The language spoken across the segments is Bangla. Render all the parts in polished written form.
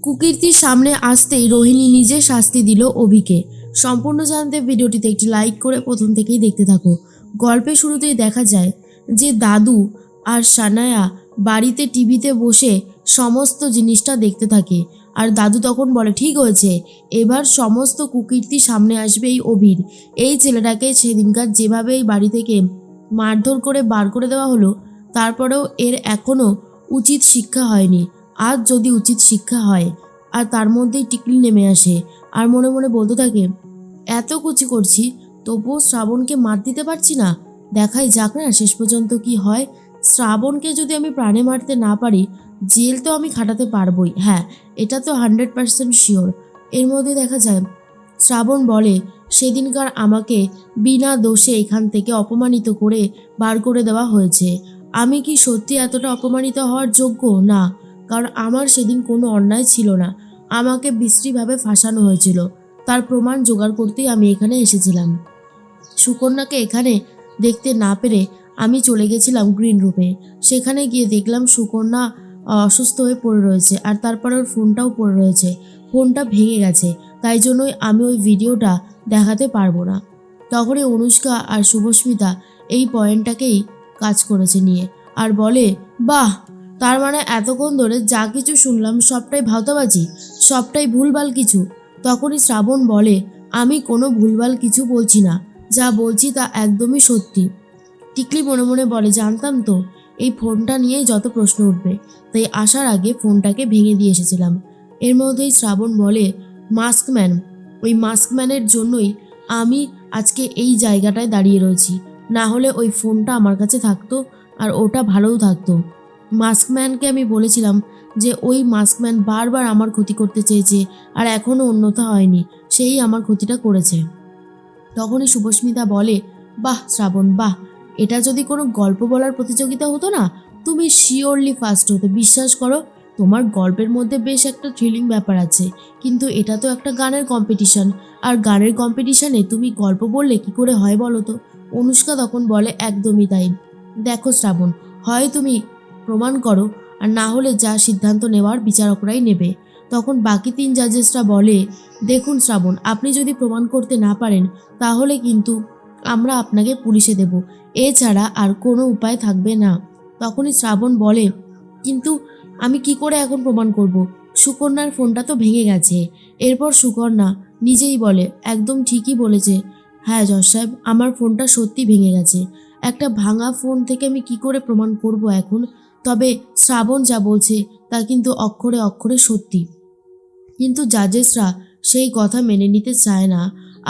কুকীর্তির সামনে আসতেই রোহিণী নিজে শাস্তি দিল অভিকে। সম্পূর্ণ জানতে ভিডিওটিতে একটি লাইক করে প্রথম থেকেই দেখতে থাকো। গল্পের শুরুতেই দেখা যায় যে দাদু আর সানায়া বাড়িতে টিভিতে বসে সমস্ত জিনিসটা দেখতে থাকে। আর দাদু তখন বলে, ঠিক হয়েছে, এবার সমস্ত কুকীর্তি সামনে আসবে এই অভির। এই ছেলেটাকে সেদিনকার যেভাবে এই বাড়ি থেকে মারধর করে বার করে দেওয়া হলো, তারপরেও এর এখনও উচিত শিক্ষা হয়নি। আজ যদি উচিত শিক্ষা হয়। আর তার মধ্যেই টিকলি নেমে আসে আর মনে মনে বলতে থাকে, এত কুচি করছি তবুও শ্রাবণকে মার দিতে পারছি না। দেখাই যাক না শেষ পর্যন্ত কি হয়। শ্রাবণকে যদি আমি প্রাণে মারতে না পারি, জেল তো আমি খাটাতে পারবই। হ্যাঁ, এটা তো 100% শিওর। এর মধ্যে দেখা যায় শ্রাবণ বলে, সেদিনকার আমাকে বিনা দোষে এখান থেকে অপমানিত করে বার করে দেওয়া হয়েছে। আমি কি সত্যি এতটা অপমানিত হওয়ার যোগ্য? না, কারণ আমার সেদিন কোনো অন্যায় ছিল না। আমাকে বিশ্রীভাবে ফাঁসানো হয়েছিল। তার প্রমাণ জোগাড় করতেই আমি এখানে এসেছিলাম। সুকন্যাকে এখানে দেখতে না পেরে আমি চলে গেছিলাম গ্রিন রুমে। সেখানে গিয়ে দেখলাম সুকন্যা অসুস্থ হয়ে পড়ে রয়েছে, আর তারপরে ওর ফোনটাও পড়ে রয়েছে। ফোনটা ভেঙে গেছে, তাই জন্যই আমি ওই ভিডিওটা দেখাতে পারবো না। তখনই অনুষ্কা আর শুভস্মিতা এই পয়েন্টটাকেই কাজ করেছে নিয়ে, আর বলে, বাহ, তার মানে এতক্ষণ ধরে যা কিছু শুনলাম সবটাই ভাওতাবাজি, সবটাই ভুলভাল কিছু। তখনই শ্রাবণ বলে, আমি কোনো ভুলভাল কিছু বলছি না, যা বলছি তা একদমই সত্যি। টিকলি মনে মনে বলে, জানতাম তো এই ফোনটা নিয়েই যত প্রশ্ন উঠবে, তাই আসার আগে ফোনটাকে ভেঙে দিয়ে এসেছিলাম। এর মধ্যেই শ্রাবণ বলে, মাস্কম্যান, ওই মাস্কম্যানের জন্যই আমি আজকে এই জায়গাটায় দাঁড়িয়ে রয়েছি। না হলে ওই ফোনটা আমার কাছে থাকতো, আর ওটা ভালোও থাকতো। মাস্কম্যানকে আমি বলেছিলাম যে ওই মাস্কম্যান বারবার আমার ক্ষতি করতে চেয়েছে, আর এখনও অন্যথা হয়নি, সেই আমার ক্ষতিটা করেছে। তখনই শুভস্মিতা বলে, বাহ শ্রাবণ, বাহ, এটা যদি কোনো গল্প বলার প্রতিযোগিতা হতো না, তুমি শিওরলি ফার্স্ট হতে। বিশ্বাস করো, তোমার গল্পের মধ্যে বেশ একটা থ্রিলিং ব্যাপার আছে, কিন্তু এটা তো একটা গানের কম্পিটিশন, আর গানের কম্পিটিশনে তুমি গল্প বললে কি করে হয় বলো তো? অনুষ্কা তখন বলে, একদমই তাই। দেখো শ্রাবণ, হয় তুমি প্রমাণ করো, আর না হলে যা সিদ্ধান্ত নেওয়ার বিচারকরাই নেবে। তখন বাকি 3 জাজেসরা বলে, দেখুন শ্রাবণ, আপনি যদি প্রমাণ করতে না পারেন তাহলে কিন্তু আমরা আপনাকে পুলিশে দেব, এছাড়া আর কোনো উপায় থাকবে না। তখনই শ্রাবণ বলে, কিন্তু আমি কি করে এখন প্রমাণ করব? সুকন্যার ফোনটা তো ভেঙে গেছে। এরপর সুকন্যা নিজেই বলে, একদম ঠিকই বলেছে, হ্যাঁ জজ সাহেব, আমার ফোনটা সত্যি ভেঙে গেছে। একটা ভাঙা ফোন থেকে আমি কি করে প্রমাণ করব এখন? তবে শ্রাবণ যা বলছে তা কিন্তু অক্ষরে অক্ষরে সত্যি। কিন্তু জাজেসরা সেই কথা মেনে নিতে চায় না,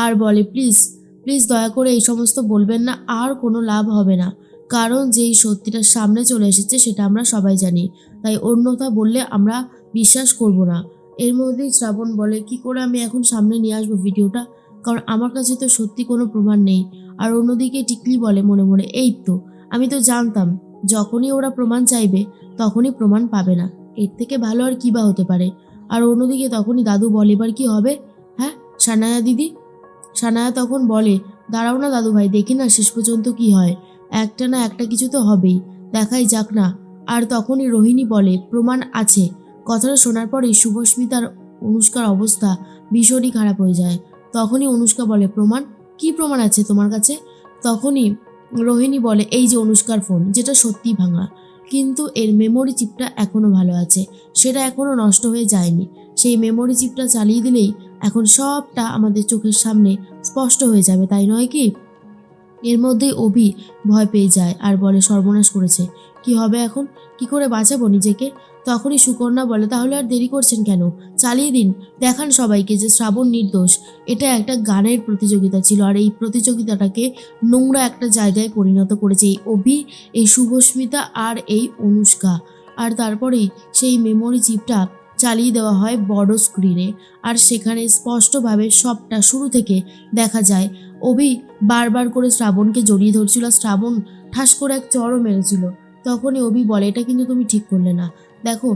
আর বলে, প্লিজ প্লিজ দয়া করে এই সমস্ত বলবেন না, আর কোনো লাভ হবে না। কারণ যেই সত্যিটা সামনে চলে এসেছে সেটা আমরা সবাই জানি, তাই অন্যথা বললে আমরা বিশ্বাস করব না। এর মধ্যেই শ্রাবণ বলে, কি করে আমি এখন সামনে নিয়ে আসবো ভিডিওটা, কারণ আমার কাছে তো সত্যি কোনো প্রমাণ নেই। আর অন্যদিকে টিকলি বলে মনে মনে, এই তো, আমি তো জানতাম যখনই ওরা প্রমাণ চাইবে তখনই প্রমাণ পাবে না, এর থেকে ভালো আর কী বা হতে পারে। আর অন্যদিকে তখনই দাদু বলে, এবার কি হবে? হ্যাঁ সানায়া দিদি? সানায়া তখন বলে, দাঁড়াও না দাদু ভাই, দেখি না শেষ পর্যন্ত কি হয়। একটা না একটা কিছু তো হবেই, দেখাই যাক না। আর তখনই রোহিণী বলে, প্রমাণ আছে। কথাটা শোনার পরেই শুভস্মিতার অনুষ্কার অবস্থা ভীষণই খারাপ হয়ে যায়। তখনই অনুষ্কা বলে, প্রমাণ? কি প্রমাণ আছে তোমার কাছে? তখনই রোহিণী বলে, এই যে অনুষ্কার ফোন, যেটা সত্যিই ভাঙা, কিন্তু এর মেমোরি চিপটা এখনও ভালো আছে, সেটা এখনও নষ্ট হয়ে যায়নি। সেই মেমোরি চিপটা চালিয়ে দিলেই এখন সবটা আমাদের চোখের সামনে স্পষ্ট হয়ে যাবে, তাই নয় কি? এর মধ্যেই অভি ভয় পেয়ে যায় আর বলে, সর্বনাশ করেছে, কি হবে এখন? কি করে বাঁচাবো নিজেকে? তখনই সুকন্যা বলে, তাহলে আর দেরি করছেন কেন? চালিয়ে দিন, দেখান সবাইকে যে শ্রাবণ নির্দোষ। এটা একটা গানের প্রতিযোগিতা ছিল, আর এই প্রতিযোগিতাটাকে নোংরা একটা জায়গায় পরিণত করেছে এই অভি, এই শুভস্মিতা আর এই অনুষ্কা। আর তারপরেই সেই মেমোরি চিপটা চালিয়ে দেওয়া হয় বড় স্ক্রিনে, আর সেখানে স্পষ্টভাবে সবটা শুরু থেকে দেখা যায়। অভি বারবার করে শ্রাবণকে জড়িয়ে ধরছিল, শ্রাবণ ঠাস করে এক চড়ও মেরেছিল। তখনই অভি বলে, এটা কিন্তু তুমি ঠিক করলে না। দেখো,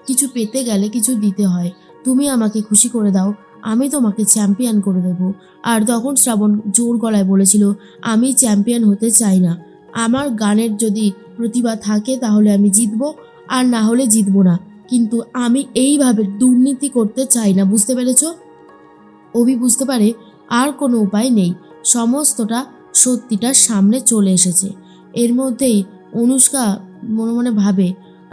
কিছু পেতে গেলে কিছু দিতে হয়। তুমি আমাকে খুশি করে দাও, আমি তোমাকে চ্যাম্পিয়ন করে দেব। আর তখন শ্রাবণ জোর গলায় বলেছিল, আমি চ্যাম্পিয়ন হতে চাই না। আমার গানের যদি প্রতিভা থাকে তাহলে আমি জিতবো, আর না হলে জিতবো না। কিন্তু আমি এইভাবে দুর্নীতি করতে চাই না, বুঝতে পেরেছো? অভি বুঝতে পারে আর কোনো উপায় নেই, সমস্তটা সত্যিটা সামনে চলে এসেছে। এর মধ্যেই অনুষ্কা মনে মনে ভাবে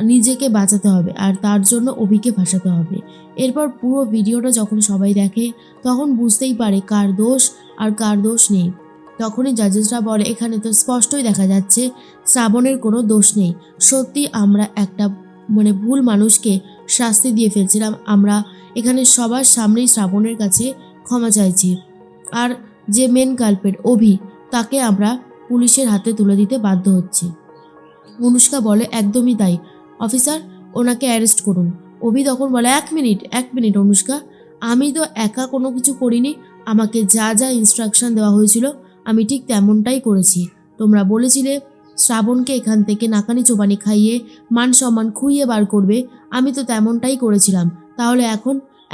নিজেকে বাঁচাতে হবে আর তার জন্য অভিকে ফাঁসাতে হবে। এরপর পুরো ভিডিওটা যখন সবাই দেখে তখন বুঝতেই পারে কার দোষ আর কার দোষ নেই। তখনই জাজেসরা বলে এখানে তো স্পষ্টই দেখা যাচ্ছে শ্রাবণের কোনো দোষ নেই। সত্যি আমরা একটা ভুল মানুষকে শাস্তি দিয়ে ফেলছিলাম। আমরা এখানে সবার সামনেই শ্রাবণের কাছে ক্ষমা চাইছি, আর যে মেন কালপেট অভি তাকে আমরা পুলিশের হাতে তুলে দিতে বাধ্য হচ্ছি। অনুষ্কা বলে একদমই তাই অফিসার, ওনাকে অ্যারেস্ট করুন। অভি তখন বলে এক মিনিট অনুষ্কা, আমি তো একা কোনো কিছু করিনি। আমাকে যা যা ইনস্ট্রাকশন দেওয়া হয়েছিল আমি ঠিক তেমনটাই করেছি। তোমরা বলেছিলে শ্রাবণকে এখান থেকে নাকানি চোবানি খাইয়ে মান সম্মান খুইয়ে বার করবে, আমি তো তেমনটাই করেছিলাম। তাহলে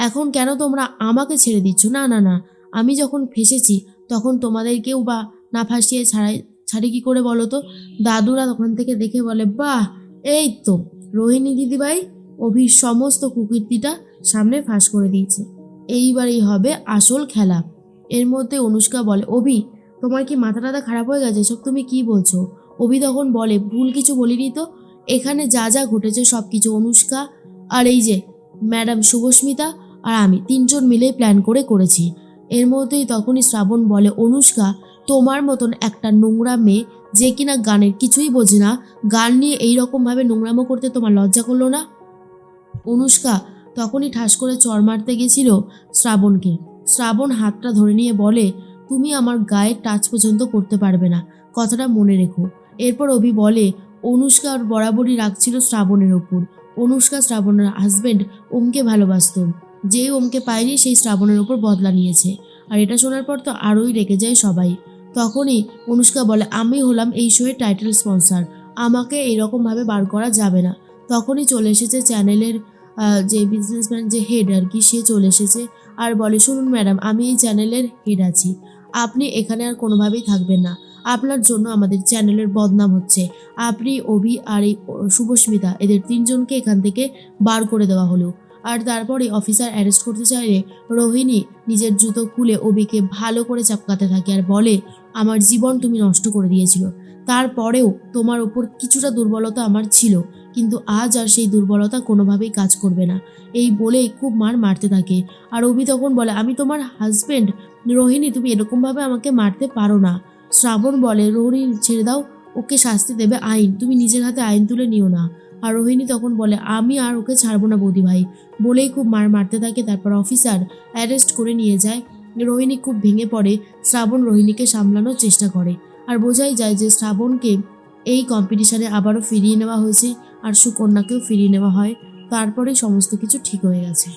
এখন কেন তোমরা আমাকে ছেড়ে দিচ্ছ? না না না, আমি যখন ফেসেছি তখন তোমাদেরকেও বা না ফাঁসিয়ে ছাড়ে কি করে বলো তো? দাদুরা তখন থেকে দেখে বলে বাহ, এই তো রোহিণী দিদিভাই অভির সমস্ত কুকীর্তিটা সামনে ফাঁস করে দিয়েছে, এইবারই হবে আসল খেলা। এর মধ্যে অনুষ্কা বলে অভি, তোমার কি মাথা টাথা খারাপ হয়ে গেছে? সব তুমি কি বলছো? অভি তখন বলে ভুল কিছু বলিনি তো, এখানে যা যা ঘটেছে সব কিছু অনুষ্কা আর এই যে ম্যাডাম শুভস্মিতা আর আমি তিনজন মিলে প্ল্যান করেছি। এর মধ্যেই তখনই শ্রাবণ বলে অনুষ্কা, তোমার মতন একটা নোংরা মেয়ে যে কিনা গানের কিছুই বোঝে না, গান নিয়ে এইরকমভাবে নোংরামো করতে তোমার লজ্জা করলো না? অনুষ্কা তখনই ঠাস করে চড় মারতে গেছিল শ্রাবণকে। শ্রাবণ হাতটা ধরে নিয়ে বলে তুমি আমার গায়ে টাচ পর্যন্ত করতে পারবে না, কথাটা মনে রেখো। এরপর অভি বলে অনুষ্কা ওর বরাবরই রাখছিল শ্রাবণের ওপর। অনুষ্কা শ্রাবণের হাজবেন্ড ওমকে ভালোবাসত, যেই ওমকে পায়নি সেই শ্রাবণের ওপর বদলা নিয়েছে। আর এটা শোনার পর তো আরোই রেগে যায় সবাই। তখনই অনুষ্কা বলে আমি হলাম এই শোয়ের টাইটেল স্পন্সর, আমাকে এইরকমভাবে বার করা যাবে না। তখনই চলে এসেছে চ্যানেলের যে বিজনেসম্যান, যে হেড আর কি, সে চলে এসেছে আর বলে শুনুন ম্যাডাম, আমি এই চ্যানেলের হেড আছি, আপনি এখানে আর কোনোভাবেই থাকবেন না, আপনার জন্য আমাদের চ্যানেলের বদনাম হচ্ছে। আপনি অভি আর এই শুভস্মিতা এদের তিনজনকে এখান থেকে বার করে দেওয়া হলো। আর তারপরে অফিসার অ্যারেস্ট করতে চাইলে রোহিণী নিজের জুতো খুলে অভিকে ভালো করে চাপকাতে থাকে আর বলে আমার জীবন তুমি নষ্ট করে দিয়েছিল, তারপরেও তোমার ওপর কিছুটা দুর্বলতা আমার ছিল, কিন্তু আজ আর সেই দুর্বলতা কোনোভাবেই কাজ করবে না। এই বলেই খুব মারতে থাকে। আর অভি তখন বলে আমি তোমার হাজবেন্ড রোহিণী, তুমি এরকমভাবে আমাকে মারতে পারো না। শ্রাবণ বলে রোহিণী ছেড়ে দাও, ওকে শাস্তি দেবে আইন, তুমি নিজের হাতে আইন তুলে নিও না। আর রোহিণী তখন বলে আমি আর ওকে ছাড়বো না বৌদি ভাই, বলেই খুব মারতে থাকে। তারপর অফিসার অ্যারেস্ট করে নিয়ে যায়। রোহিণী খুব ভেঙে পড়ে। শ্রাবণ রোহিণীকে সামলানোর চেষ্টা করে আর বোঝাই যায় যে শ্রাবণকে এই কম্পিটিশনে আবারও ফিরিয়ে নেওয়া হয়েছে আর সুকন্যাকেও ফিরিয়ে নেওয়া হয়। তারপরে সমস্ত কিছু ঠিক হয়ে গেছে।